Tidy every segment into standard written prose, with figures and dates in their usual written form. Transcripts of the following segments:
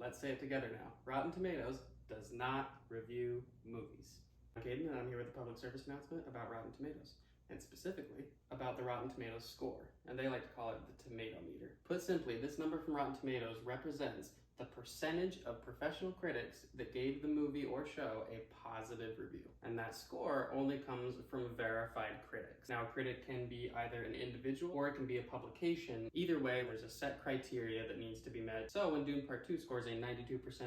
Let's say it together now. Rotten Tomatoes does not review movies. I'm Caden, and I'm here with a public service announcement about Rotten Tomatoes, and specifically about the Rotten Tomatoes score, and they like to call it the tomato meter. Put simply, this number from Rotten Tomatoes represents the percentage of professional critics that gave the movie or show a positive review. And that score only comes from verified critics. Now, a critic can be either an individual or it can be a publication. Either way, there's a set criteria that needs to be met. So when Dune Part 2 scores a 92%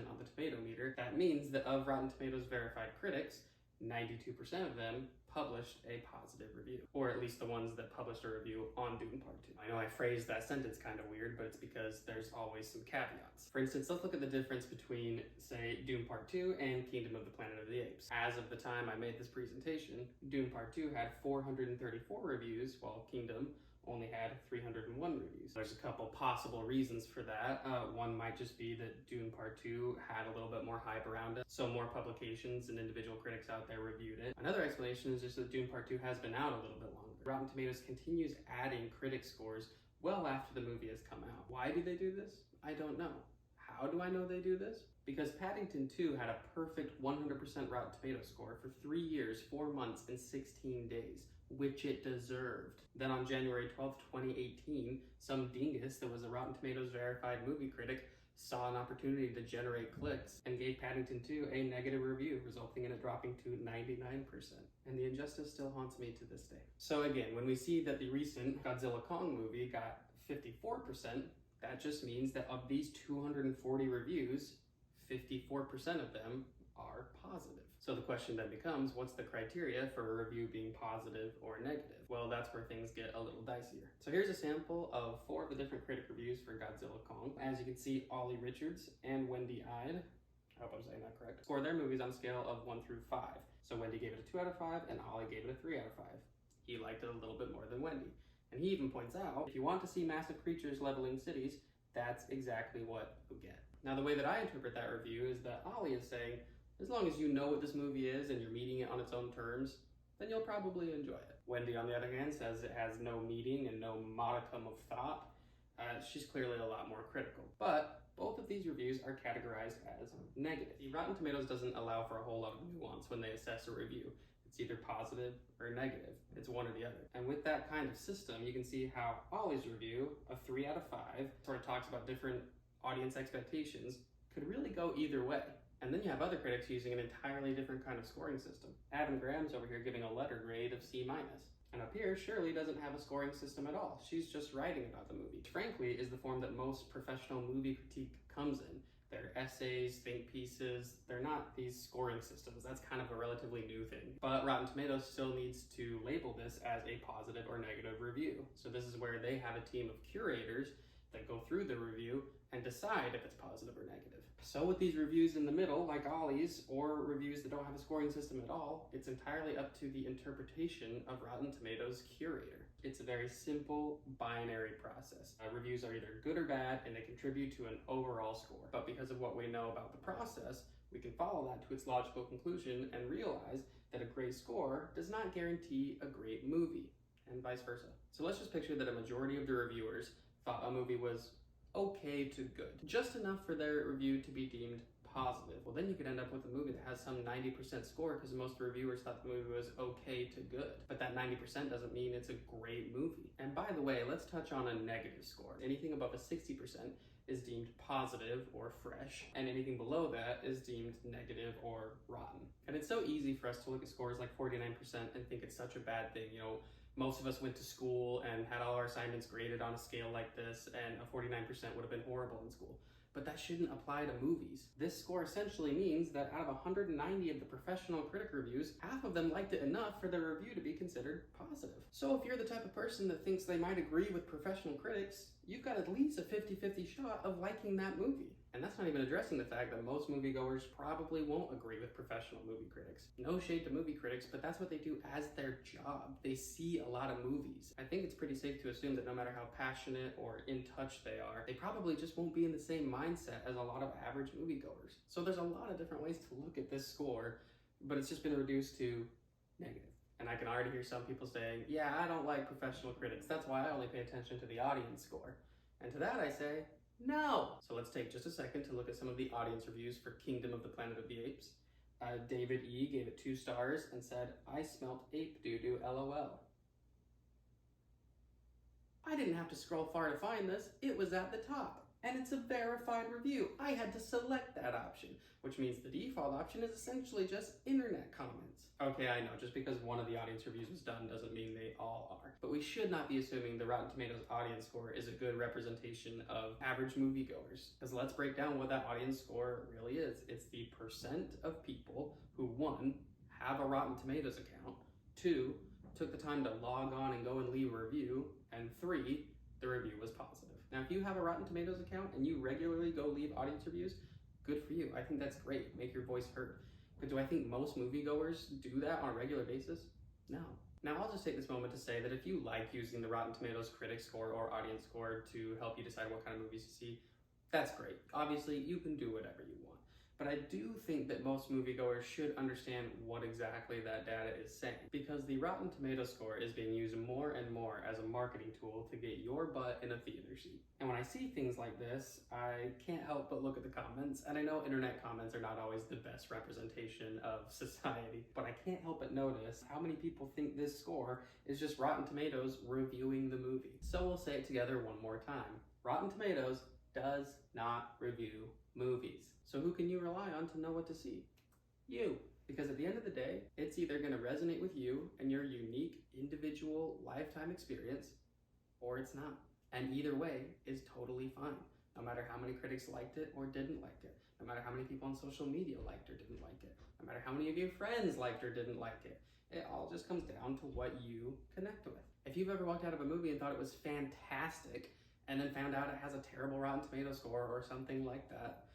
on the tomato meter, that means that of Rotten Tomatoes verified critics, 92% of them published a positive review, or at least the ones that published a review on Dune Part 2. I know I phrased that sentence kind of weird, but it's because there's always some caveats. For instance, let's look at the difference between, say, Dune Part 2 and Kingdom of the Planet of the Apes. As of the time I made this presentation, Dune Part 2 had 434 reviews, while Kingdom only had 301 reviews. There's a couple possible reasons for that. One might just be that Dune Part 2 had a little bit more hype around it, so more publications and individual critics out there reviewed it. Another explanation is just that Dune Part 2 has been out a little bit longer. Rotten Tomatoes continues adding critic scores well after the movie has come out. Why do they do this? I don't know. How do I know they do this? Because Paddington 2 had a perfect 100% Rotten Tomatoes score for 3 years, 4 months, and 16 days, which it deserved. Then on January 12th, 2018, some dingus that was a Rotten Tomatoes verified movie critic saw an opportunity to generate clicks and gave Paddington 2 a negative review, resulting in it dropping to 99%. And the injustice still haunts me to this day. So again, when we see that the recent Godzilla Kong movie got 54%, that just means that of these 240 reviews, 54% of them are positive. So the question then becomes, what's the criteria for a review being positive or negative? Well, that's where things get a little dicier. So here's a sample of 4 of the different critic reviews for Godzilla Kong. As you can see, Ollie Richards and Wendy Ide, I hope I'm saying that correct, scored their movies on a scale of 1 through 5. So Wendy gave it a 2 out of 5 and Ollie gave it a 3 out of 5. He liked it a little bit more than Wendy. And he even points out, if you want to see massive creatures leveling cities, that's exactly what you'll get. Now, the way that I interpret that review is that Ollie is saying, as long as you know what this movie is and you're meeting it on its own terms, then you'll probably enjoy it. Wendy, on the other hand, says it has no meaning and no modicum of thought. She's clearly a lot more critical. But both of these reviews are categorized as negative. Rotten Tomatoes doesn't allow for a whole lot of nuance when they assess a review. It's either positive or negative. It's one or the other. And with that kind of system, you can see how Ollie's review, a 3 out of 5, sort of talks about different audience expectations, could really go either way. And then you have other critics using an entirely different kind of scoring system. Adam Graham's over here giving a letter grade of C-. And up here, Shirley doesn't have a scoring system at all. She's just writing about the movie. Which, frankly, is the form that most professional movie critique comes in. They're essays, think pieces, they're not these scoring systems. That's kind of a relatively new thing. But Rotten Tomatoes still needs to label this as a positive or negative review. So this is where they have a team of curators that go through the review and decide if it's positive or negative. So with these reviews in the middle, like Ollie's, or reviews that don't have a scoring system at all, it's entirely up to the interpretation of Rotten Tomatoes' curator. It's a very simple binary process. Reviews are either good or bad, and they contribute to an overall score. But because of what we know about the process, we can follow that to its logical conclusion and realize that a great score does not guarantee a great movie, and vice versa. So let's just picture that a majority of the reviewers thought a movie was okay to good, just enough for their review to be deemed positive. Well, then you could end up with a movie that has some 90% score because most reviewers thought the movie was okay to good. But that 90% doesn't mean it's a great movie. And by the way, let's touch on a negative score. Anything above a 60% is deemed positive or fresh, and anything below that is deemed negative or rotten. And it's so easy for us to look at scores like 49% and think it's such a bad thing. You know, most of us went to school and had all our assignments graded on a scale like this, and a 49% would have been horrible in school. But that shouldn't apply to movies. This score essentially means that out of 190 of the professional critic reviews, half of them liked it enough for their review to be considered positive. So if you're the type of person that thinks they might agree with professional critics, you've got at least a 50-50 shot of liking that movie. And that's not even addressing the fact that most moviegoers probably won't agree with professional movie critics. No shade to movie critics, but that's what they do as their job. They see a lot of movies. I think it's pretty safe to assume that no matter how passionate or in touch they are, they probably just won't be in the same mindset as a lot of average moviegoers. So there's a lot of different ways to look at this score, but it's just been reduced to negative. And I can already hear some people saying, yeah, I don't like professional critics. That's why I only pay attention to the audience score. And to that I say, No! So let's take just a second to look at some of the audience reviews for Kingdom of the Planet of the Apes. David E. gave it 2 stars and said, "I smelt ape doo-doo, LOL." I didn't have to scroll far to find this, it was at the top. And it's a verified review. I had to select that option, which means the default option is essentially just internet comments. Okay, I know, just because one of the audience reviews was done doesn't mean they all are. But we should not be assuming the Rotten Tomatoes audience score is a good representation of average moviegoers. Because let's break down what that audience score really is. It's the percent of people who, 1, have a Rotten Tomatoes account, 2, took the time to log on and go and leave a review, and 3, the review was positive. Now, if you have a Rotten Tomatoes account and you regularly go leave audience reviews, good for you. I think that's great. Make your voice heard. But do I think most moviegoers do that on a regular basis? No. Now, I'll just take this moment to say that if you like using the Rotten Tomatoes critic score or audience score to help you decide what kind of movies to see, that's great. Obviously, you can do whatever you want. But I do think that most moviegoers should understand what exactly that data is saying, because the Rotten Tomatoes score is being used more and more as a marketing tool to get your butt in a theater seat. And when I see things like this, I can't help but look at the comments, and I know internet comments are not always the best representation of society, but I can't help but notice how many people think this score is just Rotten Tomatoes reviewing the movie. So we'll say it together one more time. Rotten Tomatoes does not review movies. So who can you rely on to know what to see? You. Because at the end of the day, it's either going to resonate with you and your unique, individual, lifetime experience, or it's not. And either way is totally fine, no matter how many critics liked it or didn't like it, no matter how many people on social media liked or didn't like it, no matter how many of your friends liked or didn't like it. It all just comes down to what you connect with. If you've ever walked out of a movie and thought it was fantastic, and then found out it has a terrible Rotten Tomatoes score or something like that,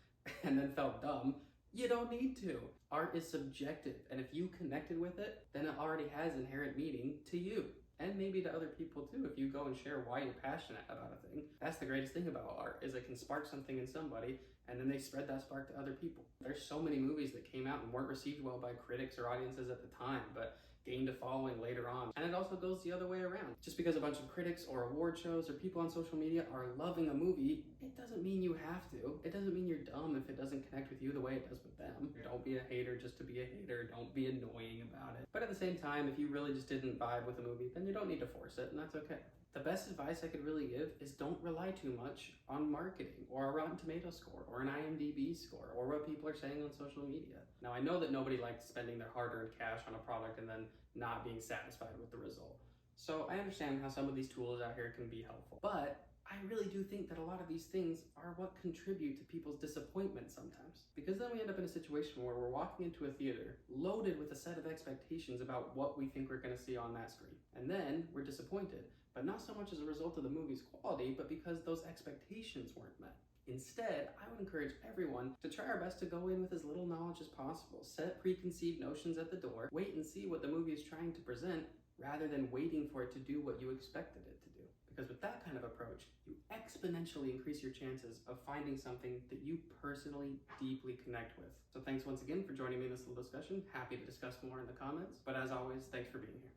and then felt dumb, you don't need to. Art is subjective, and if you connected with it, then it already has inherent meaning to you, and maybe to other people too, if you go and share why you're passionate about a thing. That's the greatest thing about art, is it can spark something in somebody, and then they spread that spark to other people. There's so many movies that came out and weren't received well by critics or audiences at the time, but gained a following later on. And it also goes the other way around. Just because a bunch of critics or award shows or people on social media are loving a movie, it doesn't mean you have to. It doesn't mean you're dumb if it doesn't connect with you the way it does with them. Don't be a hater just to be a hater. Don't be annoying about it. But at the same time, if you really just didn't vibe with the movie, then you don't need to force it, and that's okay. The best advice I could really give is don't rely too much on marketing or a Rotten Tomatoes score or an IMDb score or what people are saying on social media. Now, I know that nobody likes spending their hard-earned cash on a product and then not being satisfied with the result. So I understand how some of these tools out here can be helpful, but I really do think that a lot of these things are what contribute to people's disappointment sometimes. Because then we end up in a situation where we're walking into a theater loaded with a set of expectations about what we think we're going to see on that screen. And then we're disappointed, but not so much as a result of the movie's quality, but because those expectations weren't met. Instead, I would encourage everyone to try our best to go in with as little knowledge as possible, set preconceived notions at the door, wait and see what the movie is trying to present, rather than waiting for it to do what you expected it to do. Because with that kind of approach, you exponentially increase your chances of finding something that you personally deeply connect with. So thanks once again for joining me in this little discussion. Happy to discuss more in the comments, but as always, thanks for being here.